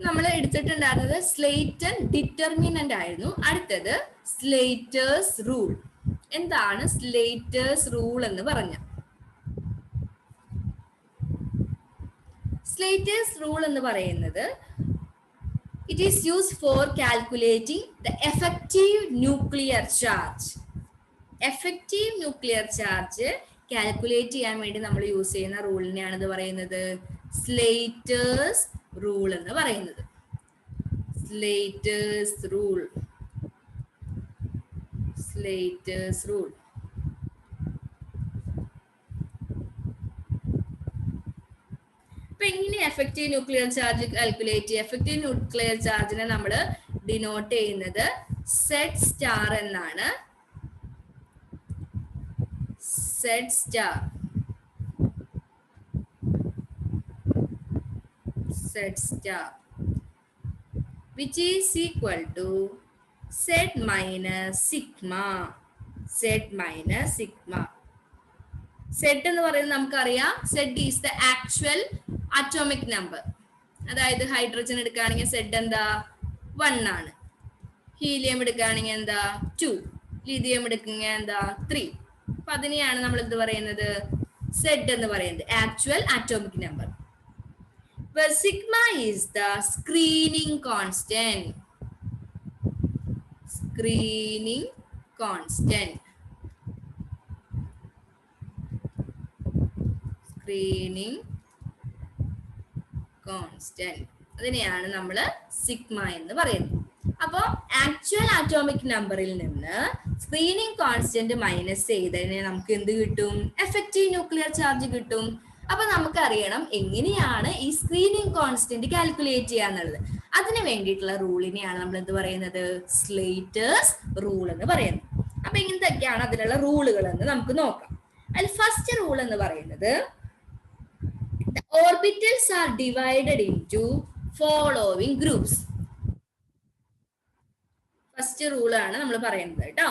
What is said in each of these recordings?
നമ്മൾ എടുത്തിട്ടുണ്ടായിരുന്നത് സ്ലേറ്റൺ ഡിറ്റർമിനന്റ് ആയിരുന്നു. അടുത്തത് സ്ലേറ്റേഴ്സ് റൂൾ. എന്താണ് സ്ലേറ്റേഴ്സ് റൂൾ എന്ന് പറഞ്ഞ? സ്ലേറ്റേഴ്സ് റൂൾ എന്ന് പറയുന്നത് it is used for calculating the effective nuclear charge. effective nuclear charge calculate ചെയ്യാൻ വേണ്ടി നമ്മൾ യൂസ് ചെയ്യുന്ന റൂളിനെയാണ് ഇത് പറയുന്നത് സ്ലേറ്റേഴ്സ് റൂൾ എന്ന് പറയുന്നത്. Slater's rule. Slater's rule. അപ്പൊ എങ്ങനെ എഫക്റ്റീവ് ന്യൂക്ലിയർ ചാർജ് കാൽക്കുലേറ്റ് ചെയ്യുക? എഫക്റ്റീവ് ന്യൂക്ലിയർ ചാർജിനെ നമ്മൾ ഡിനോട്ട് ചെയ്യുന്നത് സെഡ് സ്റ്റാർ എന്നാണ്. Z star. Z star which is equal to Z minus sigma. Z minus sigma. Z എന്ന് പറയുന്നത് നമുക്കറിയാം Z is the actual atomic number. അതായത് ഹൈഡ്രജൻ എടുക്കുകയാണെങ്കിൽ Z എന്താ 1 ആണ്. ഹീലിയം എടുക്കുകയാണെങ്കിൽ എന്താ 2. ലിഥിയം എടുക്കുകയാണെങ്കിൽ എന്താ 3. അപ്പൊ അതിനെയാണ് നമ്മൾ എന്ത് പറയുന്നത് Z എന്ന് പറയുന്നത് actual atomic number. Where sigma is the screening constant. Screening constant. Screening constant. അതിനെയാണ് നമ്മൾ സിഗ്മ എന്ന് പറയുന്നത്. അപ്പോൾ ആക്ച്വൽ അറ്റോമിക് നമ്പറിൽ നിന്ന് സ്ക്രീനിങ് കോൺസ്റ്റന്റ് മൈനസ് ചെയ്തതിന് നമുക്ക് എന്ത് കിട്ടും? എഫക്റ്റീവ് ന്യൂക്ലിയർ ചാർജ് കിട്ടും. അപ്പൊ നമുക്കറിയണം എങ്ങനെയാണ് ഈ സ്ക്രീനിങ് കോൺസ്റ്റന്റ് കാൽക്കുലേറ്റ് ചെയ്യാന്നുള്ളത്. അതിന് വേണ്ടിയിട്ടുള്ള റൂളിനെയാണ് നമ്മൾ എന്ത് പറയുന്നത് സ്ലേറ്റേഴ്സ് റൂൾ എന്ന് പറയുന്നത്. അപ്പൊ എന്തൊക്കെയാണ് അതിലുള്ള റൂളുകൾ എന്ന് നമുക്ക് നോക്കാം. അതിൽ ഫസ്റ്റ് റൂൾ എന്ന് പറയുന്നത് the orbitals are divided into following groups. First rule ആണ് നമ്മൾ പറയുന്നത് കേട്ടോ.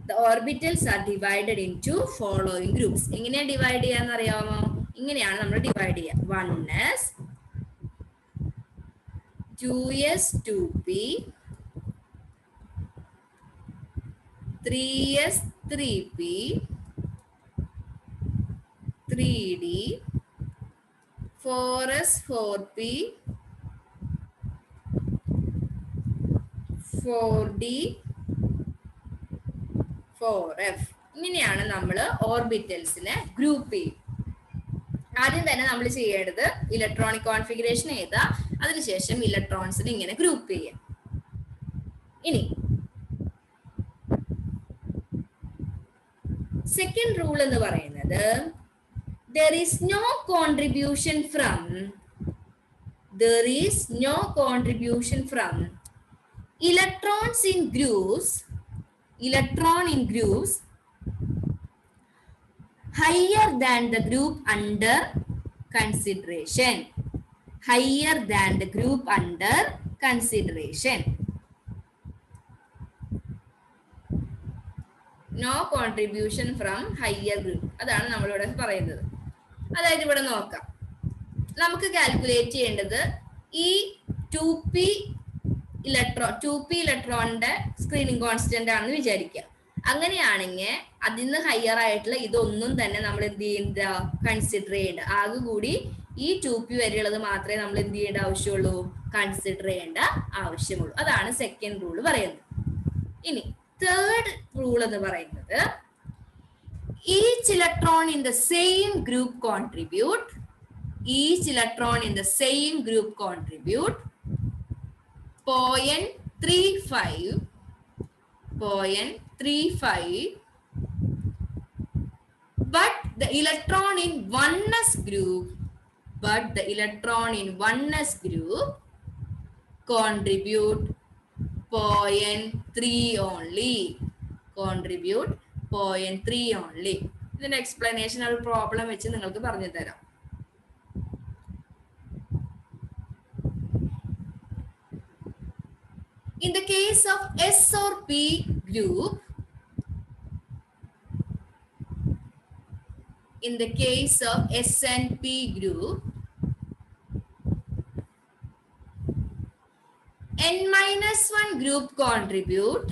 The orbitals are divided into following groups. എങ്ങനെയാണ് ഡിവൈഡ് ചെയ്യാന്ന് അറിയാമോ? ഇങ്ങനെയാണ് നമ്മൾ ഡിവൈഡ് ചെയ്യുക. 1s 2s 2p 3s 3p 3d 4s 4p 4d 4f. ഇങ്ങനെയാണ് നമ്മൾ ഓർബിറ്റൽസിനെ ഗ്രൂപ്പ് ചെയ്യും. ആദ്യം തന്നെ നമ്മൾ ചെയ്യേണ്ടത് ഇലക്ട്രോണിക് കോൺഫിഗറേഷൻ ചെയ്താ അതിനുശേഷം ഇലക്ട്രോൺസിനെ ഇങ്ങനെ ഗ്രൂപ്പ് ചെയ്യാം. ഇനി സെക്കൻഡ് റൂൾ എന്ന് പറയുന്നത് there is no contribution from electrons in groups higher than the group under consideration. Higher than the group under consideration. No contribution from higher group. അതാണ് നമ്മളിവിടെ പറയുന്നത്. അതായത് ഇവിടെ നോക്കാം, നമുക്ക് കാൽക്കുലേറ്റ് ചെയ്യേണ്ടത് ഈ 2p ഇലക്ട്രോണിന്റെ സ്ക്രീനിങ് കോൺസ്റ്റന്റ് ആണെന്ന് വിചാരിക്കുക. അങ്ങനെയാണെങ്കിൽ അതിന് ഹയർ ആയിട്ടുള്ള ഇതൊന്നും തന്നെ നമ്മൾ എന്ത് ചെയ്യേണ്ട കൺസിഡർ ചെയ്യേണ്ട. ആകെ കൂടി ഈ 2p വരെയുള്ളത് മാത്രമേ നമ്മൾ എന്ത് ചെയ്യേണ്ട ആവശ്യമുള്ളൂ, കൺസിഡർ ചെയ്യേണ്ട ആവശ്യമുള്ളൂ. അതാണ് സെക്കൻഡ് റൂൾ പറയുന്നത്. ഇനി തേർഡ് റൂൾ എന്ന് പറയുന്നത് each electron in the same group contribute 0.35 but the electron in oneness group contribute 0.3 only. Contribute 0.3 only. ഇതിന്റെ എക്സ്പ്ലനേഷൻ ഒരു പ്രോബ്ലം വെച്ച് നിങ്ങൾക്ക് പറഞ്ഞു തരാം. In the case of S or P group, n-1 group contribute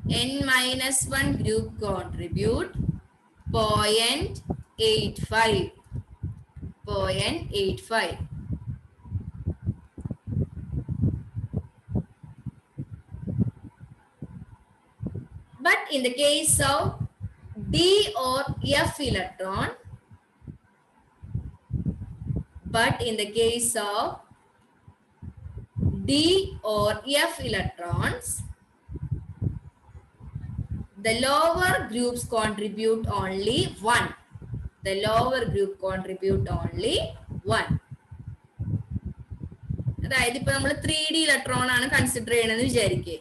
0.85. 0.85. But in the case of D or F electron, but in the case of D or F electrons, the lower groups contribute only 1. The lower group contribute only 1. അതായത് ഇപ്പൊ നമ്മൾ 3D electron ആണ് consider ചെയ്യണമെന്ന് വിചാരിക്കേ.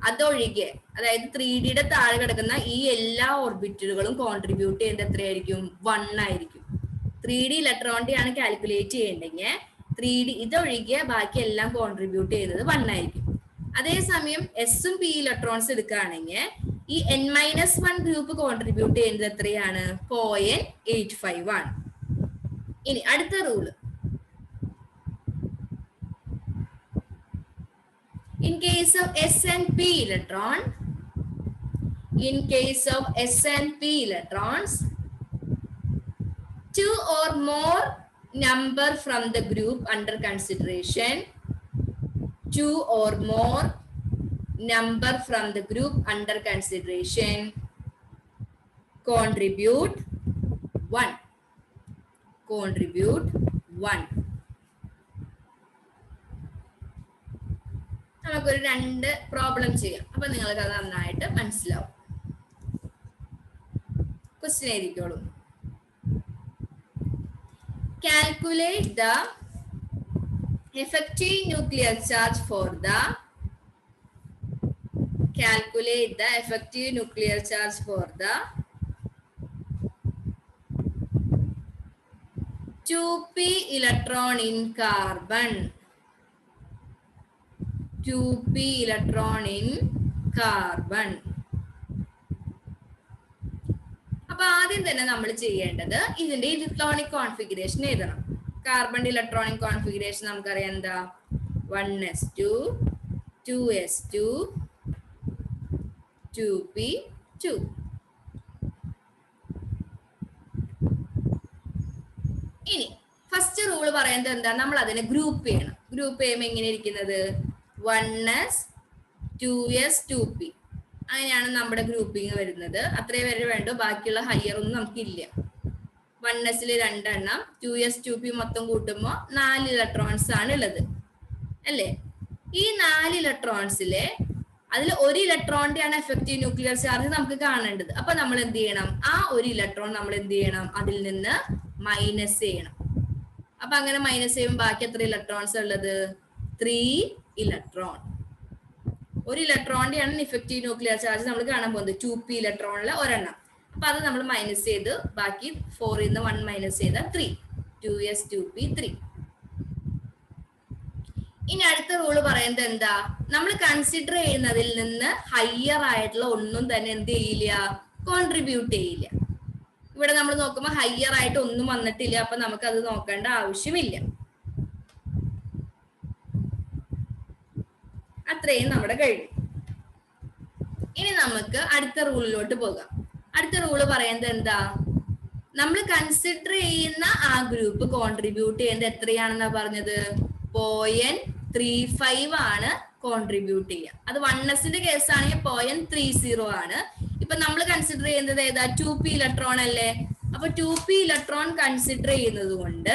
അതൊഴികെ അതായത് 3Dയുടെ താഴെ കിടക്കുന്ന ഈ എല്ലാ ഓർബിറ്റലുകളും കോൺട്രിബ്യൂട്ട് ചെയ്യുന്നത് എത്രയായിരിക്കും? 1 ആയിരിക്കും. 3D ഇലക്ട്രോണിന്റെ ആണ് കാൽക്കുലേറ്റ് ചെയ്യേണ്ടെങ്കിൽ 3D ഇതൊഴികെ ബാക്കി എല്ലാം കോൺട്രിബ്യൂട്ട് ചെയ്യുന്നത് 1 ആയിരിക്കും. അതേസമയം എസും പി ഇലക്ട്രോൺസ് എടുക്കുകയാണെങ്കിൽ ഈ n-1 ഗ്രൂപ്പ് കോൺട്രിബ്യൂട്ട് ചെയ്യുന്നത് എത്രയാണ്? 0.85 ആണ്. ഇനി അടുത്ത rule, in case of S and P electron, in case of S and P electrons, 2 or more number from the group under consideration, 2 or more number from the group under consideration contribute 1. Contribute 1. നമുക്കൊരു 2 problem ചെയ്യാം. അപ്പൊ നിങ്ങൾക്ക് അത് നന്നായിട്ട് മനസ്സിലാവും. Question എഴുതിക്കോളൂ. Calculate the effective nuclear charge for the 2p electron in carbon. 2p electron in carbon. അപ്പൊ ആദ്യം തന്നെ നമ്മൾ ചെയ്യേണ്ടത് ഇതിന്റെ ഇലക്ട്രോണിക് കോൺഫിഗറേഷൻ എഴുതണം. കാർബണിന്റെ ഇലക്ട്രോണിക് കോൺഫിഗറേഷൻ നമുക്കറിയാം എന്താ? 1s2 2s2 2p2. ഇനി ഫസ്റ്റ് റൂൾ പറയുന്നത് എന്താ? നമ്മൾ അതിനെ ഗ്രൂപ്പ് ചെയ്യണം. ഗ്രൂപ്പ് ചെയ്യുമ്പോൾ എങ്ങനെ ഇരിക്കുന്നത്? 1s 2s 2p അങ്ങനെയാണ് നമ്മുടെ ഗ്രൂപ്പിംഗ് വരുന്നത്. അത്രേ വരെ വേണ്ടു, ബാക്കിയുള്ള ഹയർ ഒന്നും നമുക്കില്ല. 1s 2 എണ്ണം, 2s 2p മൊത്തം കൂട്ടുമ്പോൾ 4 ഇലക്ട്രോൺസ് ആണ് ഉള്ളത് അല്ലേ? ഈ 4 ഇലക്ട്രോൺസിലെ അതിൽ ഒരു ഇലക്ട്രോണിന്റെ ആണ് എഫക്റ്റീവ് ന്യൂക്ലിയർ ചാർജ് നമുക്ക് കാണേണ്ടത്. അപ്പൊ നമ്മൾ എന്ത് ചെയ്യണം? ആ ഒരു ഇലക്ട്രോൺ നമ്മൾ എന്ത് ചെയ്യണം? അതിൽ നിന്ന് മൈനസ് ചെയ്യണം. അപ്പൊ അങ്ങനെ മൈനസ് ചെയ്യുമ്പോൾ ബാക്കി എത്ര ഇലക്ട്രോൺസ് ഉള്ളത്? 3 ഇലക്ട്രോൺ. ഒരു ഇലക്ട്രോണിന്റെ ആണ് ഇഫക്റ്റീവ് ന്യൂക്ലിയർ ചാർജ് നമ്മൾ കാണാൻ പോകുന്നത്. 2p ഇലക്ട്രോണിലെ ഒരെണ്ണം. അപ്പൊ അത് നമ്മൾ മൈനസ് ചെയ്ത് ബാക്കി 4 ൽ നിന്ന് 1 മൈനസ് ചെയ്ത 3. 2s 2p 3. ഇനി അടുത്ത റൂള് പറയുന്നത് എന്താ? നമ്മൾ കൺസിഡർ ചെയ്യുന്നതിൽ നിന്ന് ഹയർ ആയിട്ടുള്ള ഒന്നും തന്നെ എന്ത് ചെയ്യില്ല? കോൺട്രിബ്യൂട്ട് ചെയ്യില്ല. ഇവിടെ നമ്മൾ നോക്കുമ്പോൾ ഹയർ ആയിട്ട് ഒന്നും വന്നിട്ടില്ല. അപ്പൊ നമുക്ക് അത് നോക്കേണ്ട ആവശ്യമില്ല. അത്രയും നമ്മുടെ കഴിഞ്ഞു. ഇനി നമുക്ക് അടുത്ത റൂളിലോട്ട് പോകാം. അടുത്ത റൂള് പറയുന്നത് എന്താ? നമ്മൾ കൺസിഡർ ചെയ്യുന്ന ആ ഗ്രൂപ്പ് കോൺട്രിബ്യൂട്ട് ചെയ്യുന്നത് എത്രയാണെന്നാ പറഞ്ഞത്? 0.35 ആണ് കോൺട്രിബ്യൂട്ട് ചെയ്യുക. അത് 1sന്റെ കേസാണെങ്കിൽ 0.30 ആണ്. ഇപ്പൊ നമ്മൾ കൺസിഡർ ചെയ്യുന്നത് ഏതാ? 2p ഇലക്ട്രോൺ അല്ലേ? അപ്പൊ 2p ഇലക്ട്രോൺ കൺസിഡർ ചെയ്യുന്നത് കൊണ്ട്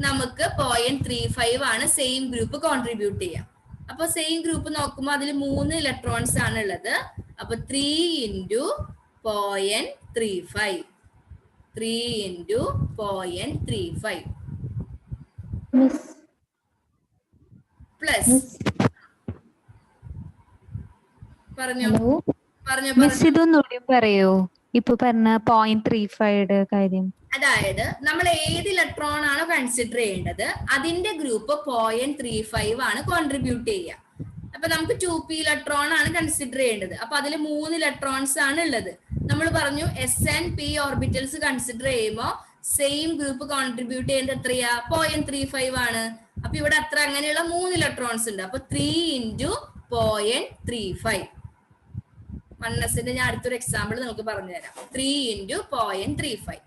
നമുക്ക് 0.35 ആണ് സെയിം ഗ്രൂപ്പ് കോൺട്രിബ്യൂട്ട് ചെയ്യാം. അപ്പൊ സെയിം ഗ്രൂപ്പ് നോക്കുമ്പോൾ അതിൽ 3 ഇലക്ട്രോൺസ് ആണ് ഉള്ളത്. അപ്പൊ 3 × 0.35 3 × 0.35 പ്ലസ് പറയോ ഇപ്പൊ പറഞ്ഞ 0.35 കാര്യം. അതായത് നമ്മൾ ഏത് ഇലക്ട്രോൺ ആണോ കൺസിഡർ ചെയ്യേണ്ടത് അതിന്റെ ഗ്രൂപ്പ് 0.35 ആണ് കോൺട്രിബ്യൂട്ട് ചെയ്യുക. അപ്പൊ നമുക്ക് 2p ഇലക്ട്രോൺ ആണ് കൺസിഡർ ചെയ്യേണ്ടത്. അപ്പൊ അതിൽ 3 ഇലക്ട്രോൺസ് ആണ് ഉള്ളത്. നമ്മൾ പറഞ്ഞു s and p orbitals consider ചെയ്യുമ്പോൾ സെയിം ഗ്രൂപ്പ് കോൺട്രിബ്യൂട്ട് ചെയ്യുന്നത് എത്രയാ? 0.35 ആണ്. അപ്പൊ ഇവിടെ അത്ര അങ്ങനെയുള്ള 3 ഇലക്ട്രോൺസ് ഉണ്ട്. അപ്പൊ 3 × 0.35. 1s ഞാൻ അടുത്തൊരു എക്സാമ്പിൾ നിങ്ങൾക്ക് പറഞ്ഞുതരാം. 3 × 0.35.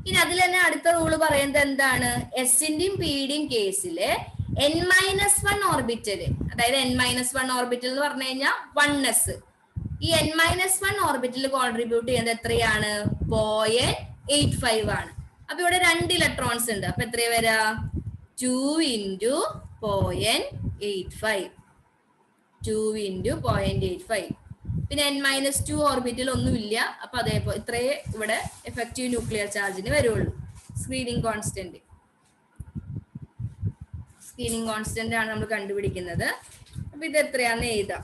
ഇനി അതിൽ തന്നെ അടുത്ത റൂള് പറയുന്നത് എന്താണ്? എസിന്റെയും പിയുടെയും കേസില് n-1 ഓർബിറ്റല്, അതായത് n-1 ഓർബിറ്റൽ എന്ന് പറഞ്ഞു കഴിഞ്ഞാൽ 1s. ഈ n-1 ഓർബിറ്റൽ കോൺട്രിബ്യൂട്ട് ചെയ്യുന്നത് എത്രയാണ്? 0.85 ആണ്. അപ്പൊ ഇവിടെ 2 ഇലക്ട്രോൺസ് ഉണ്ട്. അപ്പൊ എത്രയാ വരാ? 2 × 0.85. 2 × 0.85. പിന്നെ n-2 ഓർബിറ്റൽ ഒന്നുമില്ല. അപ്പൊ അതേപോലെ ഇത്രയേ ഇവിടെ എഫക്റ്റീവ് ന്യൂക്ലിയർ ചാർജിന് വരുള്ളൂ. സ്ക്രീനിങ് കോൺസ്റ്റന്റ് ആണ് നമ്മൾ കണ്ടുപിടിക്കുന്നത്. അപ്പൊ ഇത് എത്രയാന്ന് എഴുതാം.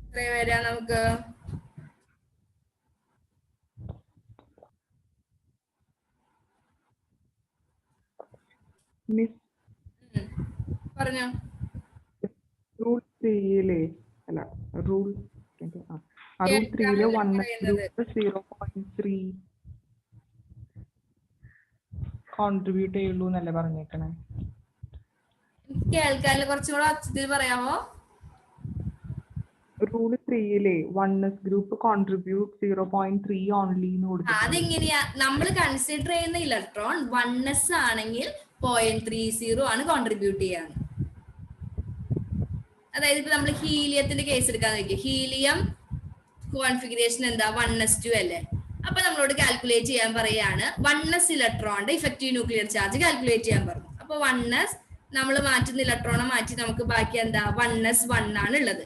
എത്ര വരാ നമുക്ക്? പറഞ്ഞോ. റൂൾ 3 അല്ല റൂൾ 3 0.3 കോൺട്രിബ്യൂട്ട് ചെയ്യുള്ളൂ എന്നല്ലേ പറഞ്ഞേക്കണേ? കേൾക്കാൻ കുറച്ചും കൂടെ ഒച്ചത്തിൽ പറയാമോ? Rule 3 1s group contribute 0.3 only എന്ന് കൊടുത്തു. അതെങ്ങനെയാ? നമ്മൾ കൺസിഡർ ചെയ്യുന്ന ഇലക്ട്രോൺ 1s ആണെങ്കിൽ 0.30 ആണ് കോൺട്രിബ്യൂട്ട് ചെയ്യാൻ. അതായത് ഇപ്പൊ നമ്മൾ ഹീലിയത്തിന്റെ കേസ് എടുക്കാൻ നോക്കിയാൽ ഹീലിയം കോൺഫിഗറേഷൻ എന്താ? 1s2 അല്ലേ? അപ്പൊ നമ്മളോട് കാൽക്കുലേറ്റ് ചെയ്യാൻ പറയാണ് 1s ഇലക്ട്രോണിന്റെ ഇഫക്റ്റീവ് ന്യൂക്ലിയർ ചാർജ് കാൽക്കുലേറ്റ് ചെയ്യാൻ പറഞ്ഞു. അപ്പൊ 1s നമ്മൾ മാറ്റുന്ന ഇലക്ട്രോണെ മാറ്റി നമുക്ക് ബാക്കി എന്താ? 1s1 ആണ് ഉള്ളത്.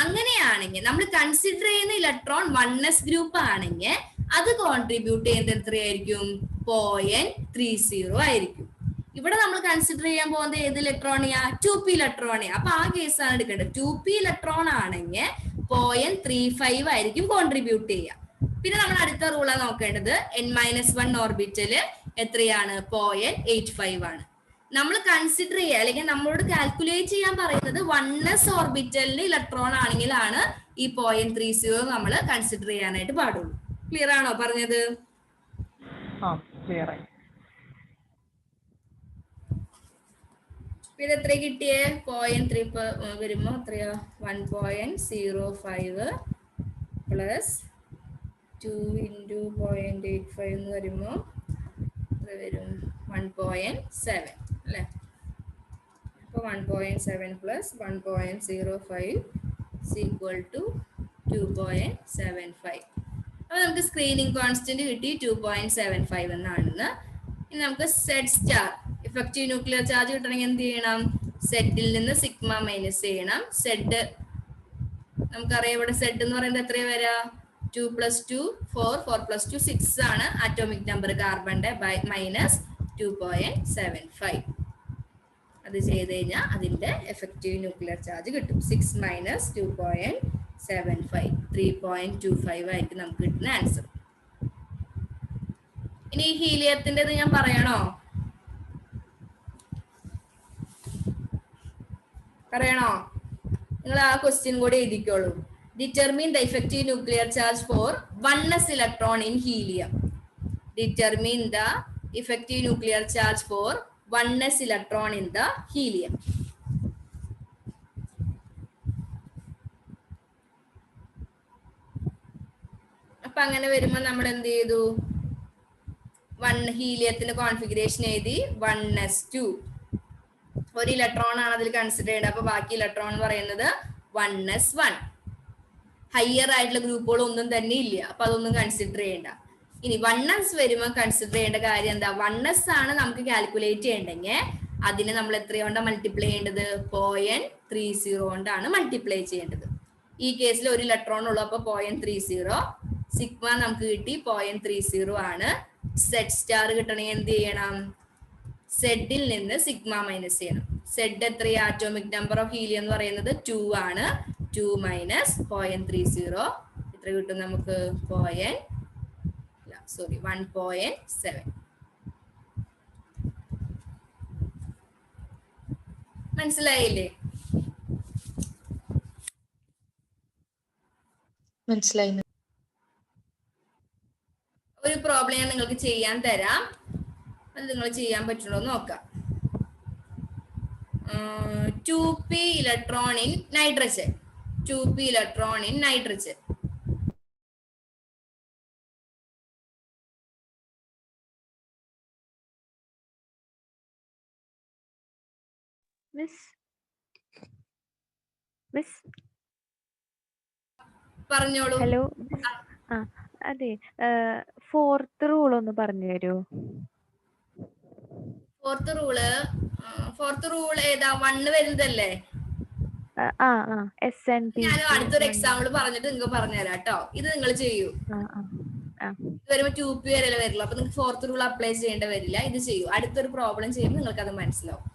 അങ്ങനെയാണെങ്കിൽ നമ്മൾ കൺസിഡർ ചെയ്യുന്ന ഇലക്ട്രോൺ 1s ഗ്രൂപ്പ് ആണെങ്കിൽ അത് കോൺട്രിബ്യൂട്ട് ചെയ്യുന്നത് എത്രയായിരിക്കും? 0.30 ആയിരിക്കും. ഇവിടെ നമ്മൾ കൺസിഡർ ചെയ്യാൻ പോകുന്നത് ഏത് ഇലക്ട്രോണിയാ? 2p ഇലക്ട്രോണിയാ. അപ്പൊ ആ കേസാണ് എടുക്കേണ്ടത്. 2p ഇലക്ട്രോൺ ആണെങ്കിൽ 0.35 ആയിരിക്കും കോൺട്രിബ്യൂട്ട് ചെയ്യുക. പിന്നെ നമ്മൾ അടുത്ത റൂളാണ് നോക്കേണ്ടത്. n-1 ഓർബിറ്റല് എത്രയാണ്? 0.85 ആണ്. നമ്മൾ കൺസിഡർ ചെയ്യുക അല്ലെങ്കിൽ നമ്മളോട് കാൽക്കുലേറ്റ് ചെയ്യാൻ പറയുന്നത് 1s ഓർബിറ്റലിന് ഇലക്ട്രോൺ ആണെങ്കിലാണ് ഈ 0.30 നമ്മൾ കൺസിഡർ ചെയ്യാനായിട്ട് പാടുള്ളൂ. ക്ലിയർ ആണോ പറഞ്ഞത്? പിന്നെ എത്ര കിട്ടിയേ? 0.3 വരുമ്പോ എത്രയാ? 1.05 പ്ലസ് 2 × 0.85 എന്ന് വരുമ്പോ എത്ര വരും? 1.7 അല്ലെ? അപ്പൊ 1.7 പ്ലസ് 1.05 = 2.75. അപ്പൊ നമുക്ക് സ്ക്രീനിങ് കോൺസ്റ്റന്റ് കിട്ടി 2.75 എന്നാണെന്ന്. ഇനി നമുക്ക് Z star effective nuclear charge കിട്ടണമെങ്കിൽ എന്ത് ചെയ്യണം? സെഡിൽ നിന്ന് സിഗ്മ മൈനസ് ചെയ്യണം. സെഡ് നമുക്കറിയാം ഇവിടെ സെഡ് എന്ന് പറയുന്നത് എത്രയാ വരാ? 2 + 2 4 4 + 2 6 ആണ് ആറ്റോമിക് നമ്പർ കാർബണിന്റെ മൈനസ് 2.75. അത് ചെയ്ത് കഴിഞ്ഞാൽ അതിന്റെ എഫക്റ്റീവ് ന്യൂക്ലിയർ ചാർജ് കിട്ടും. 6 - 2.75 3.25 ആയിരിക്കും നമുക്ക് കിട്ടുന്ന ആൻസർ. ഇനി ഹീലിയത്തിൻ്റെത് ഞാൻ പറയണോ? നിങ്ങൾ ആ ക്വസ്റ്റ്യൻ കൂടി എഴുതിക്കോളൂ. Determine the effective nuclear charge for 1s electron in helium. Determine the effective nuclear charge for 1s electron in the helium. അപ്പൊ അങ്ങനെ വരുമ്പോൾ നമ്മൾ എന്ത് ചെയ്തു? 1 ഹീലിയത്തിന്റെ കോൺഫിഗറേഷൻ എഴുതി 1s2. ഒരു ഇലക്ട്രോൺ ആണ് അതിൽ കൺസിഡർ ചെയ്യേണ്ടത്. അപ്പൊ ബാക്കി ഇലക്ട്രോൺ എന്ന് പറയുന്നത് 1s1. ഹയർ ആയിട്ടുള്ള ഗ്രൂപ്പുകൾ ഒന്നും തന്നെ ഇല്ല. അപ്പൊ അതൊന്നും കൺസിഡർ ചെയ്യേണ്ട. ഇനി 1s വരുമ്പോൾ കൺസിഡർ ചെയ്യേണ്ട കാര്യം എന്താ? 1s ആണ് നമുക്ക് കാൽക്കുലേറ്റ് ചെയ്യണ്ടെങ്കിൽ അതിനെ നമ്മൾ എത്രയോണ്ടാണ് മൾട്ടിപ്ലൈ ചെയ്യേണ്ടത്? 0.30 കൊണ്ടാണ് മൾട്ടിപ്ലൈ ചെയ്യേണ്ടത്. ഈ കേസിൽ ഒരു ഇലക്ട്രോൺ ഉള്ളു. അപ്പൊ 0.30 സിഗ്മ നമുക്ക് കിട്ടി 0.30 ആണ്. സെഡ് സ്റ്റാർ കിട്ടണമെങ്കിൽ എന്ത് ചെയ്യണം? സെഡിൽ നിന്ന് സിഗ്മ മൈനസ് ചെയ്യണം. സെഡ് എത്രയാ? ആറ്റോമിക് നമ്പർ ഓഫ് ഹീലിയം എന്ന് പറയുന്നത് 2 ആണ്. 2 - 0.30 എത്ര കിട്ടും നമുക്ക്? 1.7. മനസ്സിലായില്ലേ? മനസ്സിലായി. പ്രോബ്ലം ഞാൻ നിങ്ങൾക്ക് ചെയ്യാൻ തരാം. അത് നിങ്ങൾ ചെയ്യാൻ പറ്റുള്ളൂ നോക്കാം. 2p electron in nitrogen. 2p electron in nitrogen. Miss പറഞ്ഞോളൂ. ഹലോ. ആ അതെ, 4th റൂൾ ഒന്ന് പറഞ്ഞു തരുമോ? ഫോർത്ത് റൂൾ ഏതാ? 1 വരുന്നതല്ലേ? ഞാൻ അടുത്തൊരു എക്സാമ്പിൾ പറഞ്ഞിട്ട് നിങ്ങൾക്ക് പറഞ്ഞുതരാം കേട്ടോ. ഇത് നിങ്ങൾ ചെയ്യൂ. ഇത് വരുമ്പോ 2p വരെ വരില്ല. അപ്പൊ നിങ്ങൾക്ക് ഫോർത്ത് റൂൾ അപ്ലൈ ചെയ്യേണ്ട വരില്ല. ഇത് ചെയ്യൂ. അടുത്തൊരു പ്രോബ്ലം ചെയ്യുമ്പോൾ നിങ്ങൾക്ക് അത് മനസ്സിലാവും.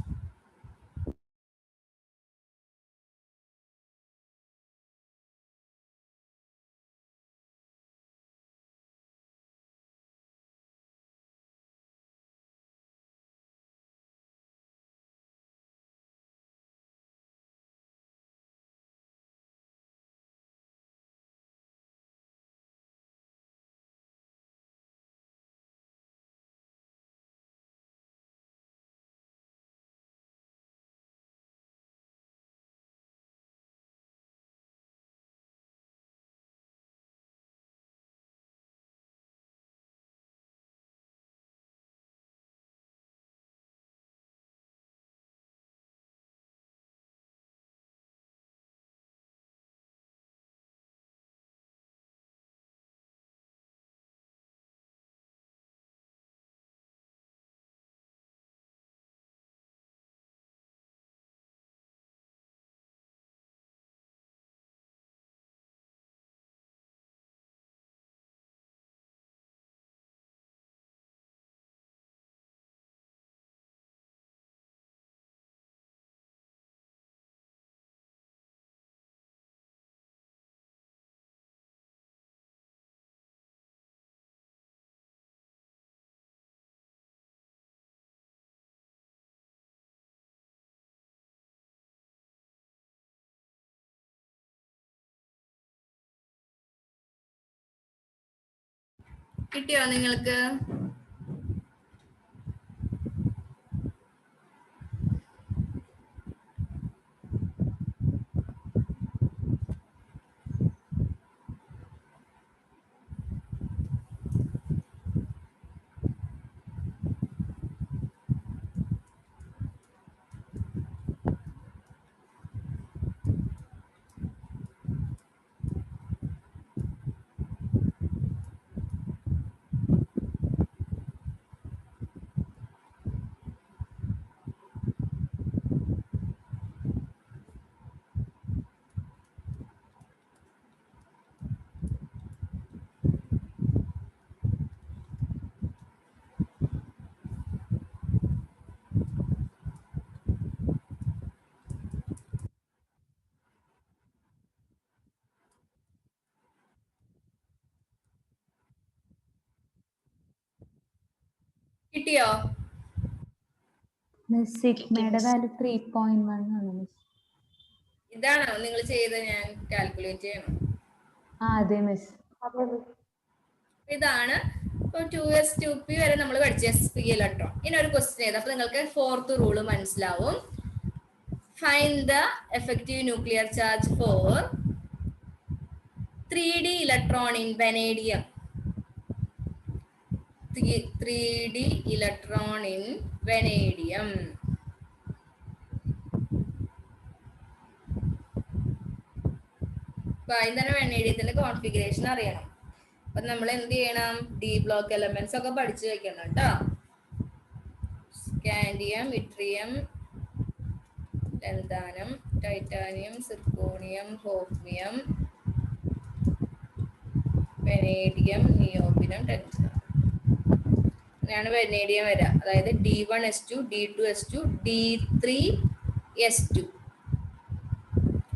കിട്ടിയോ നിങ്ങൾക്ക്? കിട്ടിയോ? സിഗ്മയുടെ വാല്യൂ 3.1 ആണ് മിസ്. ഇതാണോ നിങ്ങൾ ചെയ്ത് ഞാൻ കാൽക്കുലേറ്റ് ചെയ്യണം? അതെ മിസ്. ഇതാണ്. ഇപ്പൊ 2s 2p വരെ നമ്മൾ പഠിച്ച sp ഇലക്ട്രോൺ. ഇനി ഒരു ക്വസ്റ്റ്യൻ ചെയ്ത് അപ്പൊ നിങ്ങൾക്ക് ഫോർത്ത് റൂള് മനസ്സിലാവും. Find the effective nuclear charge for 3d electron in vanadium. 3d electron in vanadium. അപ്പൊ അതിന് തന്നെ വെനേഡിയത്തിന്റെ കോൺഫിഗറേഷൻ അറിയണം. അപ്പൊ നമ്മൾ എന്ത് ചെയ്യണം? ഡി ബ്ലോക്ക് എലമെന്റ്സ് ഒക്കെ പഠിച്ചു വെക്കണം കേട്ടോ. Scandium, yttrium, lanthanum, titanium, zirconium, hafnium, vanadium, niobium, tantalum. അങ്ങനെയാണ് വെനേഡിയം വരിക. അതായത് D1S2, D2S2, D3S2.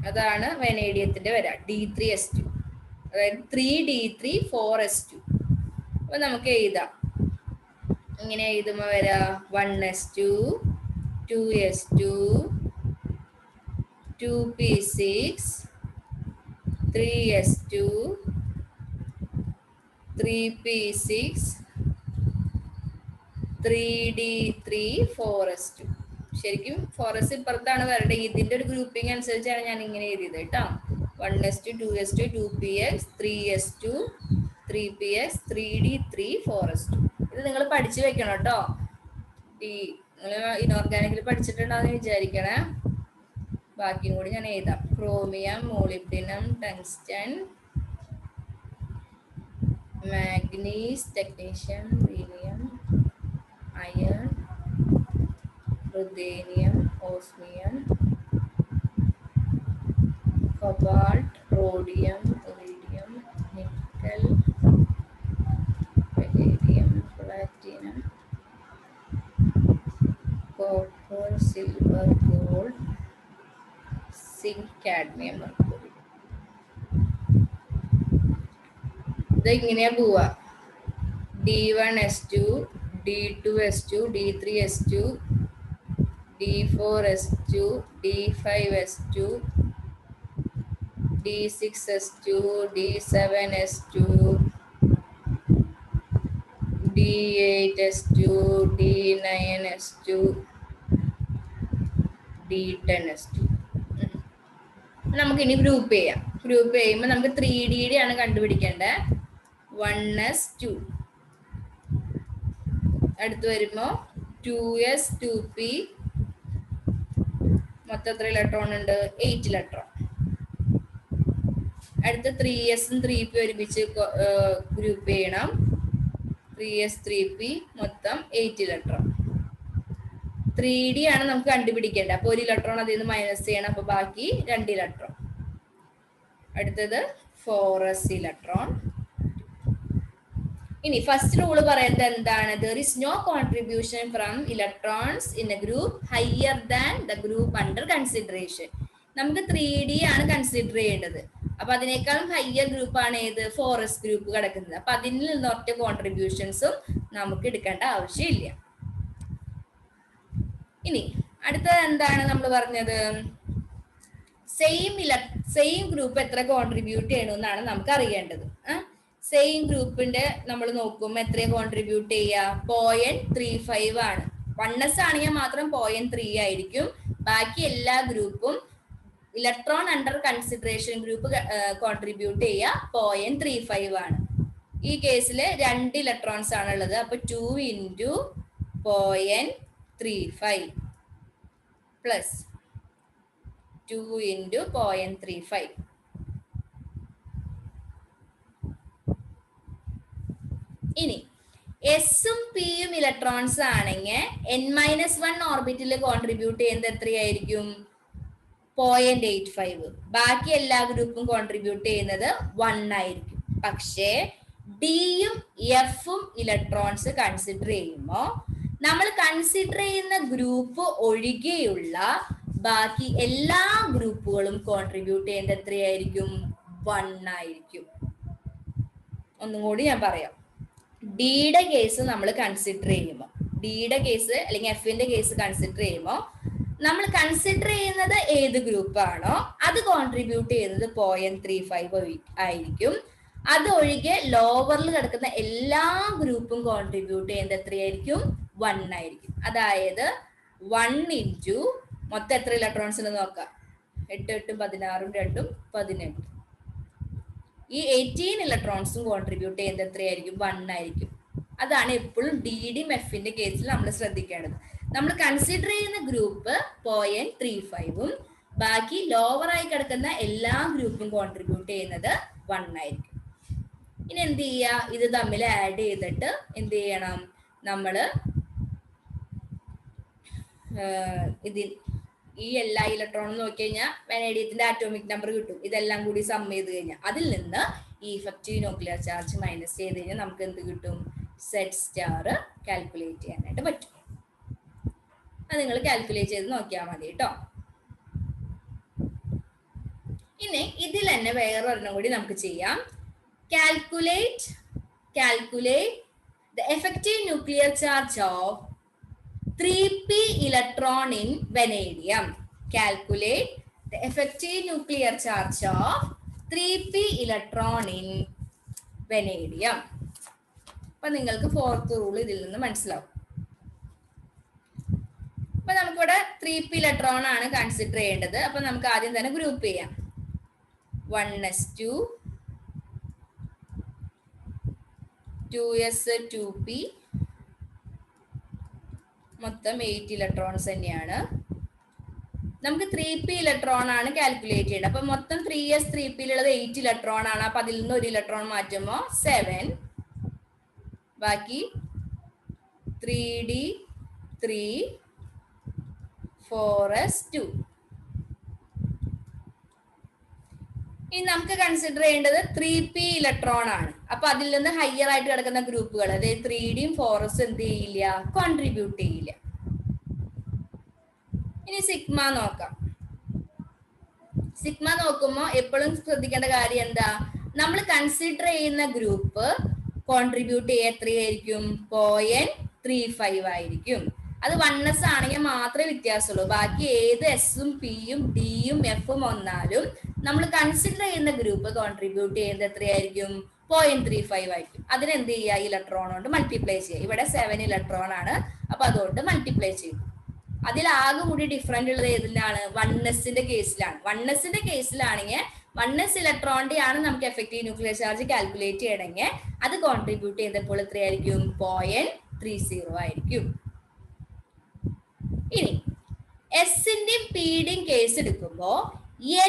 അതാണ് വെനേഡിയത്തിന്റെ വരിക. D3S2. അതായത് 3D3 4S2. അപ്പൊ നമുക്ക് എഴുതാം. ഇങ്ങനെ എഴുതുമ്പോ വരാ 1S2, 2S2, 2P6, 3S2, 3P6, 3d3 4s2. ശരിക്കും 4s ഇപ്പുറത്താണ് വരട്ടെ. ഇതിന്റെ ഒരു ഗ്രൂപ്പിംഗ് അനുസരിച്ചാണ് ഞാൻ ഇങ്ങനെ എഴുതിയത് കേട്ടോ. 1s2 2s2 2px 3s2 3px 3d3 4s2. ഇത് നിങ്ങൾ പഠിച്ചു വെക്കണം കേട്ടോ. നിങ്ങൾ ഇനോർഗാനിക്കിൽ പഠിച്ചിട്ടുണ്ടാന്ന് വിചാരിക്കണേ. ബാക്കിയും കൂടി ഞാൻ എഴുതാം. Chromium, molybdenum, tungsten, manganese, technetium, rhenium, iron, ruthenium, osmium, cobalt, rhodium, iridium, nickel, palladium, platinum, copper, silver, gold, zinc, cadmium, mercury. ഇതെങ്ങനെയാ പോവാ? D1s2 D2s2 D3s2 D4s2 D5s2 D6s2 D7s2 D8s2 D9s2 D10s2. നമുക്ക് ഇനി group ചെയ്യാം. Group ചെയ്യുമ്പോൾ നമുക്ക് 3D ആണ് കണ്ടുപിടിക്കേണ്ടത്. 1s2 അടുത്ത് വരുമ്പോ 2s 2p മൊത്തം എത്ര ഇലക്ട്രോൺ ഉണ്ട്? 8 ഇലക്ട്രോൺ. അടുത്ത 3s 3p ഒരുമിച്ച് ഗ്രൂപ്പ് ചെയ്യണം. 3s 3p മൊത്തം 8 ഇലക്ട്രോൺ. 3D ആണ് നമുക്ക് കണ്ടുപിടിക്കേണ്ടത്. അപ്പൊ 1 ഇലക്ട്രോൺ അതിൽ നിന്ന് മൈനസ് ചെയ്യണം. അപ്പൊ ബാക്കി 2 ഇലക്ട്രോൺ. അടുത്തത് 4s ഇലക്ട്രോൺ. ഇനി ഫസ്റ്റ് റൂള് പറയുന്നത് എന്താണ്? There is no contribution from electrons in a group higher than the group under consideration. നമുക്ക് 3D ആണ് കൺസിഡർ ചെയ്യേണ്ടത്. അപ്പൊ അതിനേക്കാളും ഹയർ ഗ്രൂപ്പ് ആണ് ഏത്? 4s ഗ്രൂപ്പ് കിടക്കുന്നത്. അപ്പൊ അതിൽ നിന്ന് ഒറ്റ കോൺട്രിബ്യൂഷൻസും നമുക്ക് എടുക്കേണ്ട ആവശ്യമില്ല. ഇനി അടുത്തത് എന്താണ് നമ്മൾ പറഞ്ഞത്? സെയിം ഗ്രൂപ്പ് എത്ര കോൺട്രിബ്യൂട്ട് ചെയ്യണമെന്നാണ് നമുക്ക് അറിയേണ്ടത്. സെയിം ഗ്രൂപ്പിന്റെ നമ്മൾ നോക്കുമ്പോൾ എത്ര കോൺട്രിബ്യൂട്ട് ചെയ്യുക? 0.35 ആണ്. 1s ആണെങ്കിൽ മാത്രം 0.3 ആയിരിക്കും. ബാക്കി എല്ലാ ഗ്രൂപ്പും electron under consideration group contribute ചെയ്യുക 0.35 ആണ്. ഈ കേസിൽ 2 ഇലക്ട്രോൺസ് ആണ് ഉള്ളത്. അപ്പൊ 2 × 0.35 പ്ലസ് 2 × 0.35. ഇനി എസും പിയും ഇലക്ട്രോൺസ് ആണെങ്കിൽ n-1 ഓർബിറ്റിൽ കോൺട്രിബ്യൂട്ട് ചെയ്യുന്നത് എത്രയായിരിക്കും? 0.85. ബാക്കി എല്ലാ ഗ്രൂപ്പും കോൺട്രിബ്യൂട്ട് ചെയ്യുന്നത് 1 ആയിരിക്കും. പക്ഷേ ഡിയും എഫും ഇലക്ട്രോൺസ് കൺസിഡർ ചെയ്യുമ്പോൾ നമ്മൾ കൺസിഡർ ചെയ്യുന്ന ഗ്രൂപ്പ് ഒഴികെയുള്ള ബാക്കി എല്ലാ ഗ്രൂപ്പുകളും കോൺട്രിബ്യൂട്ട് ചെയ്യുന്നത് എത്രയായിരിക്കും? 1 ആയിരിക്കും. ഒന്നും കൂടി ഞാൻ പറയാം. ഡിയുടെ കേസ് നമ്മൾ കൺസിഡർ ചെയ്യുമ്പോൾ, ഡിയുടെ കേസ് അല്ലെങ്കിൽ എഫിന്റെ കേസ് കൺസിഡർ ചെയ്യുമ്പോൾ നമ്മൾ കൺസിഡർ ചെയ്യുന്നത് ഏത് ഗ്രൂപ്പാണോ അത് കോൺട്രിബ്യൂട്ട് ചെയ്യുന്നത് 0.35 ആയിരിക്കും. അതൊഴികെ ലോവറിൽ കിടക്കുന്ന എല്ലാ ഗ്രൂപ്പും കോൺട്രിബ്യൂട്ട് ചെയ്യുന്നത് എത്രയായിരിക്കും? 1 ആയിരിക്കും. അതായത് 1 × മൊത്തം എത്ര ഇലക്ട്രോൺസ് എന്ന് നോക്കാം. 8 8 16 2 18. ഈ 18 ഇലക്ട്രോൺസും കോൺട്രിബ്യൂട്ട് ചെയ്യുന്നത് എത്രയായിരിക്കും? 1 ആയിരിക്കും. അതാണ് എപ്പോഴും ഡിയും എഫിന്റെ കേസിൽ നമ്മൾ ശ്രദ്ധിക്കേണ്ടത്. നമ്മൾ കൺസിഡർ ചെയ്യുന്ന ഗ്രൂപ്പ് 0.35ഉം ബാക്കി ലോവറായി കിടക്കുന്ന എല്ലാ ഗ്രൂപ്പും കോൺട്രിബ്യൂട്ട് ചെയ്യുന്നത് 1 ആയിരിക്കും. ഇനി എന്ത് ചെയ്യുക? ഇത് തമ്മിൽ ആഡ് ചെയ്തിട്ട് എന്ത് ചെയ്യണം? നമ്മള് ഇതിൽ ഈ എല്ലാ ഇലക്ട്രോണും നോക്കി കഴിഞ്ഞാൽ വെനേഡിയത്തിന്റെ ആറ്റോമിക് നമ്പർ കിട്ടും. ഇതെല്ലാം കൂടി സം ചെയ്ത് കഴിഞ്ഞാൽ അതിൽ നിന്ന് ഈ ഇഫക്റ്റീവ് ന്യൂക്ലിയർ ചാർജ് മൈനസ് ചെയ്ത് കഴിഞ്ഞാൽ നമുക്ക് എന്ത് കിട്ടും? സെറ്റ് സ്റ്റാർ കാൽക്കുലേറ്റ് ചെയ്യാനായിട്ട് പറ്റും. അത് നിങ്ങൾ കാൽക്കുലേറ്റ് ചെയ്ത് നോക്കിയാൽ മതി കേട്ടോ. ഇനി ഇതിൽ തന്നെ വേറൊരെണ്ണം കൂടി നമുക്ക് ചെയ്യാം. Calculate the effective nuclear charge of 3p electron in vanadium. Calculate the effective nuclear charge of 3p electron in vanadium. അപ്പൊ നിങ്ങൾക്ക് ഫോർത്ത് റൂൾ ഇതിൽ നിന്ന് മനസ്സിലാവും. നമുക്കിവിടെ 3p ഇലക്ട്രോൺ ആണ് കൺസിഡർ ചെയ്യേണ്ടത്. അപ്പൊ നമുക്ക് ആദ്യം തന്നെ ഗ്രൂപ്പ് ചെയ്യാം. 1s2 2s2p മൊത്തം 8 ഇലക്ട്രോൺസ് തന്നെയാണ്. നമുക്ക് 3p ഇലക്ട്രോൺ ആണ് കാൽക്കുലേറ്റ് ചെയ്യേണ്ടത്. അപ്പൊ മൊത്തം 3s 3p ഉള്ളത് 8 ഇലക്ട്രോൺ ആണ്. അപ്പൊ അതിൽ നിന്ന് 1 ഇലക്ട്രോൺ മാറ്റുമ്പോ 7, ബാക്കി 3d 3 4s2. ഇനി നമുക്ക് കൺസിഡർ ചെയ്യേണ്ടത് 3p ഇലക്ട്രോൺ ആണ്. അപ്പൊ അതിൽ നിന്ന് ഹയർ ആയിട്ട് കിടക്കുന്ന ഗ്രൂപ്പുകൾ, അതായത് 3ഡിയും 4s എന്ത് ചെയ്യില്ല, കോൺട്രിബ്യൂട്ട് ചെയ്യില്ല. ഇനി സിഗ്മ നോക്കാം. സിഗ്മ നോക്കുമ്പോൾ എപ്പോഴും ശ്രദ്ധിക്കേണ്ട കാര്യം എന്താ, നമ്മൾ കൺസിഡർ ചെയ്യുന്ന ഗ്രൂപ്പ് കോൺട്രിബ്യൂട്ട് ചെയ്യുക എത്രയായിരിക്കും, 0.35 ആയിരിക്കും. അത് 1s ആണെങ്കിൽ മാത്രമേ വ്യത്യാസമുള്ളൂ. ബാക്കി ഏത് എസും പിയും ഡിയും എഫും വന്നാലും നമ്മൾ കൺസിഡർ ചെയ്യുന്ന ഗ്രൂപ്പ് കോൺട്രിബ്യൂട്ട് ചെയ്യുന്നത് എത്രയായിരിക്കും, 0.35 ആയിരിക്കും. അതിനെന്ത് ചെയ്യുക, ഇലക്ട്രോൺ കൊണ്ട് മൾട്ടിപ്ലൈ ചെയ്യുക. ഇവിടെ 7 ഇലക്ട്രോൺ ആണ്, അപ്പൊ അതുകൊണ്ട് മൾട്ടിപ്ലൈ ചെയ്യും. അതിൽ ആകെ കൂടി ഡിഫറൻറ്റ് ഉള്ളത് ഏതിലാണ്, 1sന്റെ കേസിലാണ്. 1sന്റെ കേസിലാണെങ്കിൽ 1s ഇലക്ട്രോണിന്റെ ആണ് നമുക്ക് എഫക്റ്റീവ് ന്യൂക്ലിയർ ചാർജ് കാൽക്കുലേറ്റ് ചെയ്യണമെങ്കിൽ അത് കോൺട്രിബ്യൂട്ട് ചെയ്തപ്പോൾ എത്രയായിരിക്കും, 0.30 ആയിരിക്കും. ഇനി എസിന്റെയും പിയുടെയും കേസ് എടുക്കുമ്പോൾ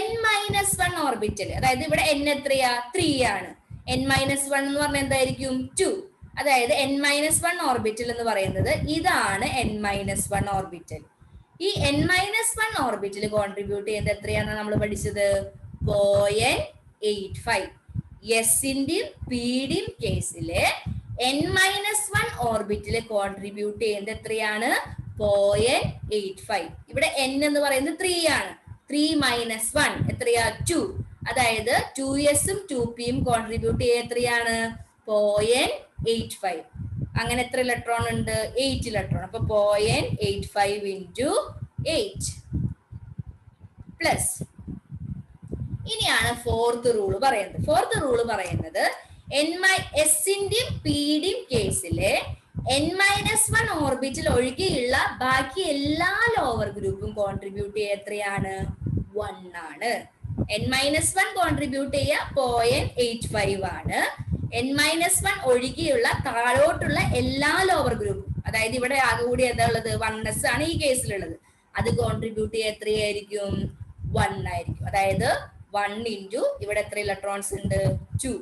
n-1 ഓർബിറ്റൽ, അതായത് ഇവിടെ n എത്രയാ, 3 ആണ്. n-1 എന്ന് പറഞ്ഞാൽ എന്തായിരിക്കും, 2. അതായത് n-1 ഓർബിറ്റൽ എന്ന് പറയുന്നത് ഇതാണ് n-1 ഓർബിറ്റൽ. ഈ n-1 ഓർബിറ്റൽ കോൺട്രിബ്യൂട്ട് ചെയ്യുന്നത് എത്രയാണെന്ന് നമ്മൾ പഠിച്ചത്, 0.85. എസിന്റെയും പിയുടെയും കേസില് n-1 ഓർബിറ്റൽ കോൺട്രിബ്യൂട്ട് ചെയ്യുന്നത് എത്രയാണ്, 0.85. ഇവിടെ n എന്ന് പറയുന്നത് 3 ആണ്. 3 - 1 എത്രയാ, 2. അതായത് 2sഉം 2pയും കോൺട്രിബ്യൂട്ട് ചെയ്യുക എത്രയാണ്, 0.85. അങ്ങനെ എത്ര ഇലക്ട്രോൺ ഉണ്ട്, 8 ഇലക്ട്രോൺ. അപ്പൊ 0.85 × 8 പ്ലസ്. ഇനിയാണ് ഫോർത്ത് റൂള് പറയുന്നത്. ഫോർത്ത് റൂള് പറയുന്നത് എസിന്റെയും പിയുടെയും കേസില് n-1 ഓർബിറ്റൽ ഒഴികെയുള്ള ബാക്കി എല്ലാ ലോവർ ഗ്രൂപ്പും കോൺട്രിബ്യൂട്ട് ചെയ്യുക എത്രയാണ്, 1 ആണ്. n-1 കോൺട്രിബ്യൂട്ട് ചെയ്യുക 0.85 ആണ്. n-1 ഒഴികെയുള്ള താഴോട്ടുള്ള എല്ലാ ലോവർ ഗ്രൂപ്പും, അതായത് ഇവിടെ ആകെ കൂടി ഏതാ ഉള്ളത്, 1s ആണ് ഈ കേസിലുള്ളത്, അത് കോൺട്രിബ്യൂട്ട് ചെയ്യുക എത്രയായിരിക്കും, 1 ആയിരിക്കും. അതായത് 1 × ഇവിടെ എത്ര ഇലക്ട്രോൺസ് ഉണ്ട്, 2.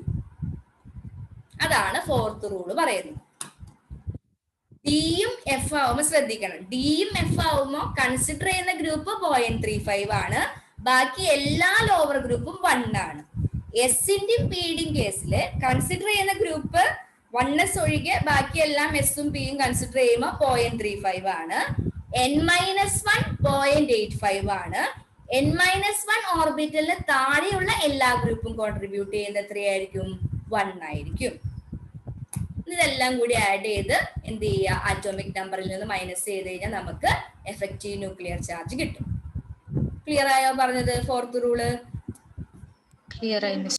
അതാണ് ഫോർത്ത് റൂള് പറയുന്നത്. ഡിയും എഫ് ആവുമ്പോൾ ശ്രദ്ധിക്കണം, ഡിയും എഫ് ആവുമ്പോൾ കൺസിഡർ ചെയ്യുന്ന ഗ്രൂപ്പ് 0.35 ആണ്, ബാക്കി എല്ലാ ലോവർ ഗ്രൂപ്പും 1 ആണ്. എസിന്റെയും പിയുടെയും കേസിൽ കൺസിഡർ ചെയ്യുന്ന ഗ്രൂപ്പ് 1s ഒഴികെ ബാക്കി എല്ലാം എസും പിയും കൺസിഡർ ചെയ്യുമ്പോൾ 0.35 ആണ്. n-1 0.85 ആണ്. n-1 ഓർബിറ്റലിന് താഴെയുള്ള എല്ലാ ഗ്രൂപ്പും കോൺട്രിബ്യൂട്ട് ചെയ്യുന്നത് എത്രയായിരിക്കും, 1 ആയിരിക്കും. ഇതെല്ലാം കൂടി ആഡ് ചെയ്ത് എന്ത് ചെയ്യുക, ആറ്റോമിക് നമ്പറിൽ നിന്ന് മൈനസ് ചെയ്ത് കഴിഞ്ഞാൽ നമുക്ക് എഫക്റ്റീവ് ന്യൂക്ലിയർ ചാർജ് കിട്ടും. ക്ലിയർ ആയോ പറഞ്ഞത്, ഫോർത്ത് റൂള്? ക്ലിയർ ആയി മിസ്.